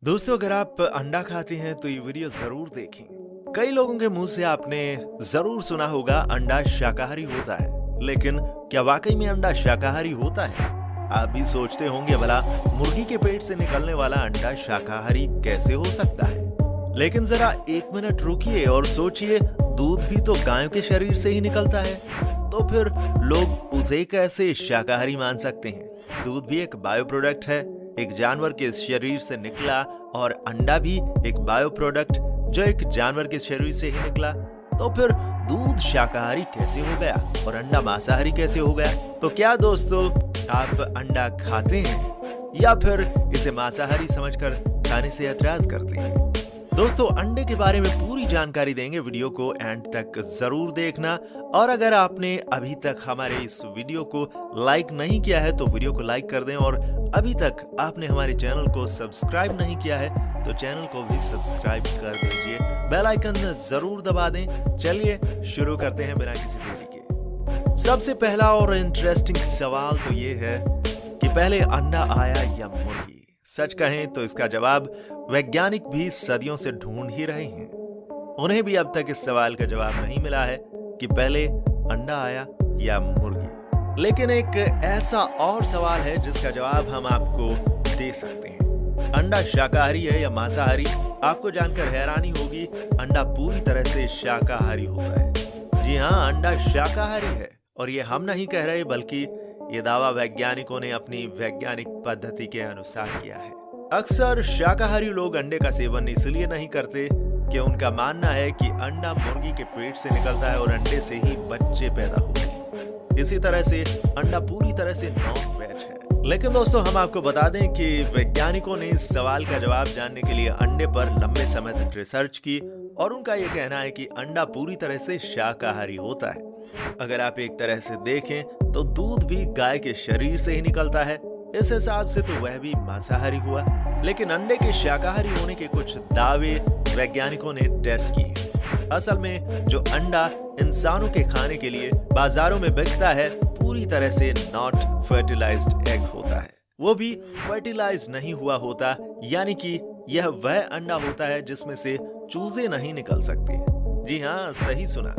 दोस्तों, अगर आप अंडा खाते हैं तो ये वीडियो जरूर देखें। कई लोगों के मुंह से आपने जरूर सुना होगा अंडा शाकाहारी होता है, लेकिन क्या वाकई में अंडा शाकाहारी होता है? आप भी सोचते होंगे भला मुर्गी के पेट से निकलने वाला अंडा शाकाहारी कैसे हो सकता है? लेकिन जरा एक मिनट रुकिए और सोचिए, दूध भी तो गायों के शरीर से ही निकलता है, तो फिर लोग उसे कैसे शाकाहारी मान सकते हैं? दूध भी एक बायो प्रोडक्ट है, एक जानवर के शरीर से निकला, और अंडा भी एक बायो प्रोडक्ट जो एक जानवर के शरीर से ही निकला। तो फिर दूध शाकाहारी कैसे हो गया और अंडा मांसाहारी कैसे हो गया? तो क्या दोस्तों, आप अंडा खाते हैं या फिर इसे मांसाहारी समझकर खाने से ऐतराज करते हैं? दोस्तों, अंडे के बारे में पूरी जानकारी देंगे, वीडियो को एंड तक जरूर देखना। और अगर आपने अभी तक हमारे इस वीडियो को लाइक नहीं किया है तो वीडियो को लाइक कर दें, और अभी तक आपने हमारे चैनल को सब्सक्राइब नहीं किया है तो चैनल को भी सब्सक्राइब कर दीजिए, बेल आइकन जरूर दबा दें। चलिए शुरू करते हैं बिना किसी देरी के। सबसे पहला और इंटरेस्टिंग सवाल तो ये है कि पहले अंडा आया या मुर्गी? सच कहें तो इसका जवाब वैज्ञानिक भी सदियों से ढूंढ ही रहे हैं। उन्हें भी अब तक इस सवाल का जवाब नहीं मिला है कि पहले अंडा आया या मुर्गी। लेकिन एक ऐसा और सवाल है जिसका जवाब हम आपको दे सकते हैं। अंडा शाकाहारी है या मांसाहारी? आपको जानकर हैरानी होगी, अंडा पूरी तरह से शाकाहारी होता है। जी हाँ, अंडा शाकाहारी है, और ये हम नहीं कह रहे, बल्कि ये दावा वैज्ञानिकों ने अपनी वैज्ञानिक पद्धति के अनुसार किया है। अक्सर शाकाहारी लोग अंडे का सेवन इसलिए नहीं करते कि उनका मानना है कि अंडा मुर्गी के पेट से निकलता है और अंडे से ही बच्चे पैदा होते हैं। इसी तरह से अंडा पूरी तरह से नॉन वेज है। लेकिन दोस्तों, हम आपको बता दें कि वैज्ञानिकों ने इस सवाल का जवाब जानने के लिए अंडे पर लंबे समय तक रिसर्च की, और उनका यह कहना है कि अंडा पूरी तरह से शाकाहारी होता है। अगर आप एक तरह से देखें तो दूध भी गाय के शरीर से ही निकलता है, इस हिसाब से तो वह भी मांसाहारी हुआ। लेकिन अंडे के शाकाहारी होने के कुछ दावे वैज्ञानिकों ने टेस्ट किए। असल में जो अंडा इंसानों के खाने के लिए बाजारों में बिकता है, पूरी तरह से नॉट फर्टिलाइज्ड एग होता है। वो भी फर्टिलाइज नहीं हुआ होता, यानी कि यह वह अंडा होता है जिसमें से चूजे नहीं निकल सकते। जी हाँ, सही सुना।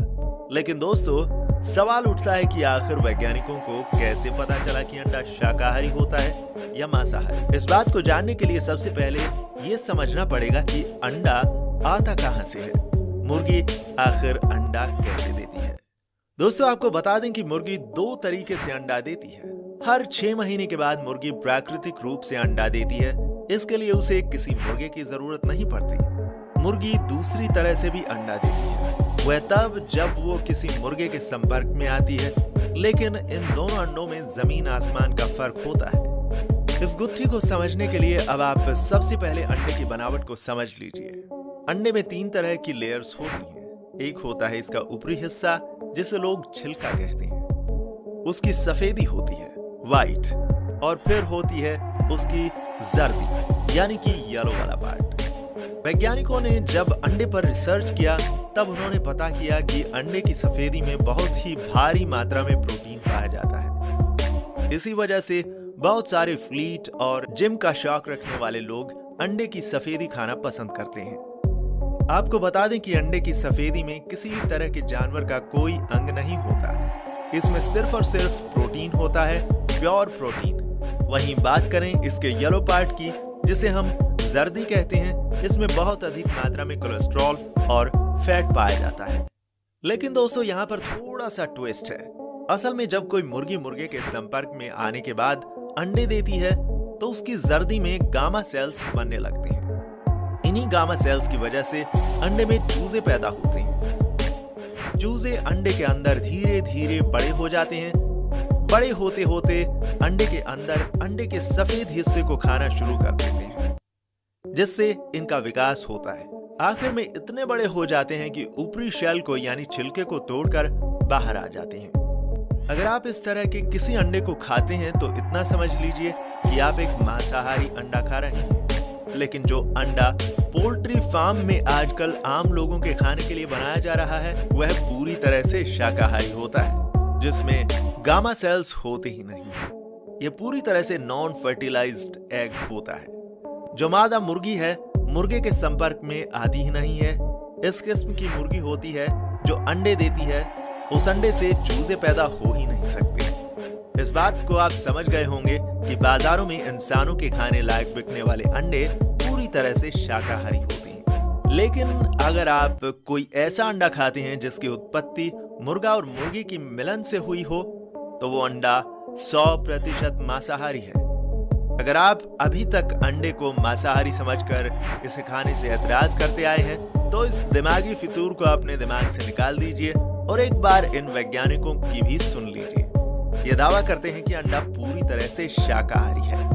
लेकिन दोस्तों, सवाल उठता है कि आखिर वैज्ञानिकों को कैसे पता चला कि अंडा शाकाहारी होता है या मांसाहारी? इस बात को जानने के लिए सबसे पहले ये समझना पड़ेगा कि अंडा आता कहां से है। मुर्गी आखिर अंडा कैसे देती है? दोस्तों, आपको बता दें कि मुर्गी दो तरीके से अंडा देती है। हर 6 महीने के बाद मुर्गी प्राकृतिक रूप से अंडा देती है। इसके लिए उसे किसी मुर्गे की जरूरत नहीं पड़ती। मुर्गी दूसरी तरह से भी अंडा देती है, वह तब जब वो किसी मुर्गे के संपर्क में आती है। लेकिन इन दोनों अंडों में जमीन आसमान का फर्क होता है। इस गुत्थी को समझने के लिए अब आप सबसे पहले अंडे की बनावट को समझ लीजिए। अंडे में 3 तरह की लेयर्स होती हैं। एक होता है इसका ऊपरी हिस्सा, जिसे लोग छिलका कहते हैं। उसकी सफेदी होती है, व्हाइट, और फिर होती है उसकी जर्दी, यानी कि येलो वाला पार्ट। वैज्ञानिकों ने जब अंडे पर रिसर्च किया तब उन्होंने पता किया कि अंडे की सफेदी में बहुत ही भारी मात्रा में प्रोटीन पाया जाता है। इसी वजह से बहुत सारे फ्लीट और जिम का शौक रखने वाले लोग अंडे की सफेदी खाना पसंद करते हैं। आपको बता दें कि अंडे की सफेदी में किसी भी तरह के जानवर का कोई अंग नहीं होता। इसमें सिर्फ और सिर्फ प्रोटीन होता है, प्योर प्रोटीन। वहीं बात करें इसके येलो पार्ट की, जिसे हम जर्दी कहते हैं, इसमें बहुत अधिक मात्रा में कोलेस्ट्रॉल और फैट पाया जाता है। लेकिन दोस्तों, यहाँ पर थोड़ा सा ट्विस्ट है। असल में जब कोई मुर्गी मुर्गे के संपर्क में आने के बाद अंडे देती है तो उसकी जर्दी में गामा सेल्स बनने लगते हैं। इन्हीं गामा सेल्स की वजह से अंडे में चूजे पैदा होते हैं। चूजे अंडे के अंदर धीरे धीरे बड़े हो जाते हैं। बड़े होते होते अंडे के अंदर अंडे के सफेद हिस्से को खाना शुरू कर देते हैं, जिससे इनका विकास होता है। आखिर में इतने बड़े हो जाते हैं कि ऊपरी शेल को, यानी छिलके को तोड़कर बाहर आ जाते हैं। अगर आप इस तरह के किसी अंडे को खाते हैं तो इतना समझ लीजिए कि आप एक मांसाहारी अंडा खा रहे हैं। लेकिन जो अंडा पोल्ट्री फार्म में आजकल आम लोगों के खाने के लिए बनाया जा रहा है, वह पूरी तरह से शाकाहारी होता है, जिसमें गामा सेल्स होते ही नहीं। यह पूरी तरह से नॉन फर्टिलाइज्ड एग होता है। जो मादा मुर्गी है मुर्गे के संपर्क में आती ही नहीं है। इस किस्म की मुर्गी होती है जो अंडे देती है, उस अंडे से चूजे पैदा हो ही नहीं सकते। इस बात को आप समझ गए होंगे कि बाजारों में इंसानों के खाने लायक बिकने वाले अंडे पूरी तरह से शाकाहारी होते हैं। लेकिन अगर आप कोई ऐसा अंडा खाते हैं जिसकी उत्पत्ति मुर्गा और मुर्गी की मिलन से हुई हो, तो वो अंडा 100% मांसाहारी है। अगर आप अभी तक अंडे को मांसाहारी समझकर इसे खाने से एतराज करते आए हैं, तो इस दिमागी फितूर को अपने दिमाग से निकाल दीजिए और एक बार इन वैज्ञानिकों की भी सुन लीजिए। ये दावा करते हैं कि अंडा पूरी तरह से शाकाहारी है।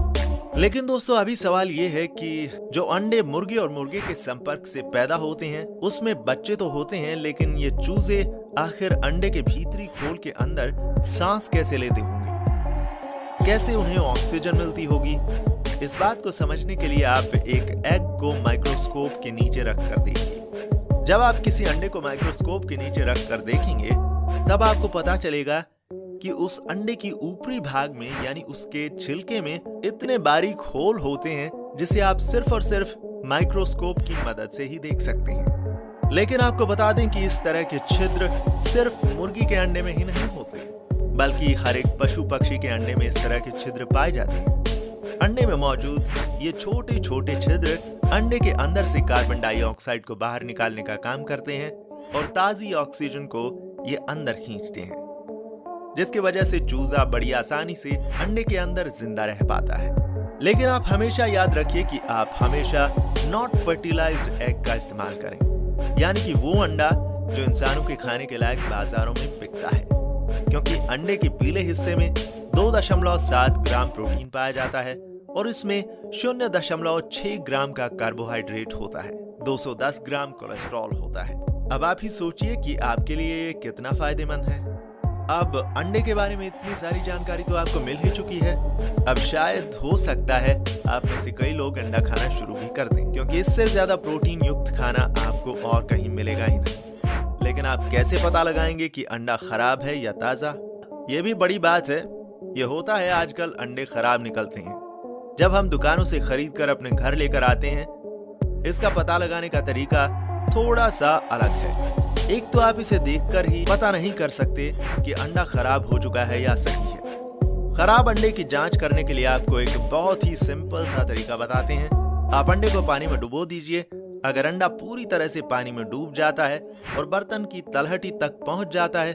लेकिन दोस्तों, अभी सवाल ये है कि जो अंडे मुर्गी और मुर्गे के संपर्क से पैदा होते हैं उसमें बच्चे तो होते हैं, लेकिन ये चूजे आखिर अंडे के भीतरी खोल के अंदर सांस कैसे लेते होंगे, कैसे उन्हें ऑक्सीजन मिलती होगी? इस बात को समझने के लिए आप एक एग को माइक्रोस्कोप के नीचे रख कर देखिए। जब आप किसी अंडे को माइक्रोस्कोप के नीचे रख कर देखेंगे, तब आपको पता चलेगा कि उस अंडे की ऊपरी भाग में यानी उसके छिलके में इतने बारीक होल होते हैं जिसे आप सिर्फ और सिर्फ माइक्रोस्कोप की मदद से ही देख सकते हैं। लेकिन आपको बता दें कि इस तरह के छिद्र सिर्फ मुर्गी के अंडे में ही नहीं होते, बल्कि हर एक पशु पक्षी के अंडे में इस तरह के छिद्र पाए जाते हैं। अंडे में मौजूद ये छोटे छोटे छिद्र अंडे के अंदर से कार्बन डाइऑक्साइड को बाहर निकालने का काम करते हैं और ताजी ऑक्सीजन को ये अंदर खींचते हैं, जिसकी वजह से चूजा बड़ी आसानी से अंडे के अंदर जिंदा रह पाता है। लेकिन आप हमेशा याद रखिए कि आप हमेशा नॉट फर्टिलाइज्ड एग का इस्तेमाल करें, यानी कि वो अंडा जो इंसानों के खाने के लायक बाजारों में बिकता है, क्योंकि अंडे के पीले हिस्से में 2.7 ग्राम प्रोटीन पाया जाता है और इसमें 0.6 ग्राम का कार्बोहाइड्रेट होता है, 210 ग्राम कोलेस्ट्रॉल होता है। अब आप ही सोचिए कि आपके लिए कितना फायदेमंद है। अब अंडे के बारे में इतनी सारी जानकारी तो आपको मिल ही चुकी है। अब शायद हो सकता है आप में से कई लोग अंडा खाना शुरू भी कर दें, क्योंकि इससे ज्यादा प्रोटीन युक्त खाना आपको और कहीं मिलेगा ही नहीं। लेकिन आप कैसे पता लगाएंगे कि अंडा खराब है या ताजा? ये भी बड़ी बात है। ये होता है आजकल अंडे खराब निकलते हैं जब हम दुकानों से खरीद कर अपने घर लेकर आते हैं। इसका पता लगाने का तरीका थोड़ा सा अलग है। एक तो आप इसे देखकर ही पता नहीं कर सकते कि अंडा खराब हो चुका है या सही है। खराब अंडे की जांच करने के लिए आपको एक बहुत ही सिंपल सा तरीका बताते हैं। आप अंडे को पानी में डुबो दीजिए। अगर अंडा पूरी तरह से पानी में डूब जाता है और बर्तन की तलहटी तक पहुंच जाता है,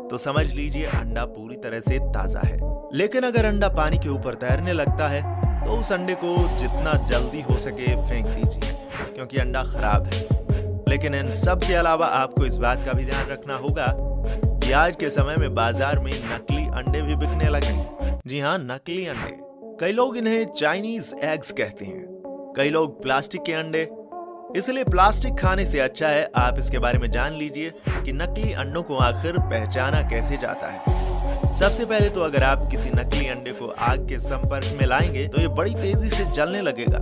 तो समझ लीजिए अंडा पूरी तरह से ताजा है। लेकिन अगर अंडा पानी के ऊपर तैरने लगता है, तो उस अंडे को जितना जल्दी हो सके फेंक दीजिए, क्योंकि अंडा खराब है। लेकिन इन सब के अलावा आपको इस बात का भी ध्यान रखना होगा कि आज के समय में बाजार में नकली अंडे भी बिकने लगे हैं। जी हाँ, नकली अंडे। कई लोग इन्हें चाइनीज एग्स कहते हैं, कई लोग प्लास्टिक के अंडे। इसलिए प्लास्टिक खाने से अच्छा है आप इसके बारे में जान लीजिए कि नकली अंडों को आखिर पहचाना कैसे जाता है। सबसे पहले तो अगर आप किसी नकली अंडे को आग के संपर्क में लाएंगे, तो ये बड़ी तेजी से जलने लगेगा।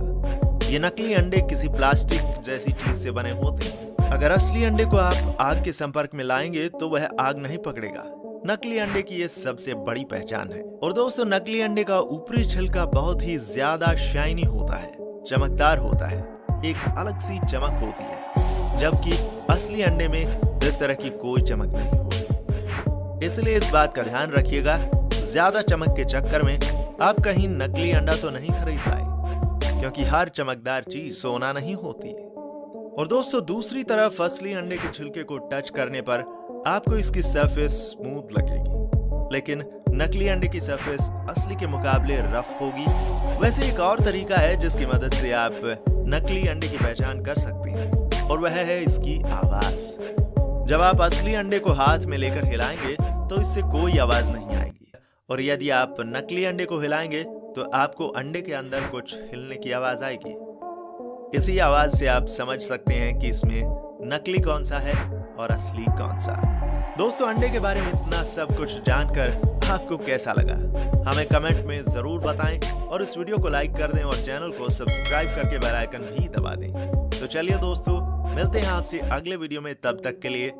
ये नकली अंडे किसी प्लास्टिक जैसी चीज से बने होते हैं। अगर असली अंडे को आप आग के संपर्क में लाएंगे, तो वह आग नहीं पकड़ेगा। नकली अंडे की ये सबसे बड़ी पहचान है। और दोस्तों, नकली अंडे का ऊपरी छिलका बहुत ही ज्यादा शाइनी होता है, चमकदार होता है, एक अलग सी चमक होती है, जबकि असली अंडे में इस तरह की कोई चमक नहीं होती। इसलिए इस बात का ध्यान रखिएगा, ज्यादा चमक के चक्कर में आप कहीं नकली अंडा तो नहीं खरीद पाए, क्योंकि हर चमकदार चीज सोना नहीं होती है। और दोस्तों, दूसरी तरफ असली अंडे के छिलके को टच करने पर आपको इसकी सरफेस स्मूथ लगेगी, लेकिन नकली अंडे की सरफेस असली के मुकाबले रफ होगी। वैसे एक और तरीका है जिसकी मदद से आप नकली अंडे की पहचान कर सकते हैं, और वह है इसकी आवाज। जब आप असली अंडे को हाथ में लेकर हिलाएंगे, तो इससे कोई आवाज नहीं आएगी, और यदि आप नकली अंडे को हिलाएंगे, तो आपको अंडे के अंदर कुछ हिलने की आवाज आएगी। इसी आवाज से आप समझ सकते हैं कि इसमें नकली कौन सा है और असली कौन सा। दोस्तों, अंडे के बारे में इतना सब कुछ जानकर आपको कैसा लगा, हमें कमेंट में जरूर बताएं, और इस वीडियो को लाइक कर दें और चैनल को सब्सक्राइब करके बेल आइकन भी दबा दें। तो चलिए दोस्तों, मिलते हैं आपसे अगले वीडियो में। तब तक के लिए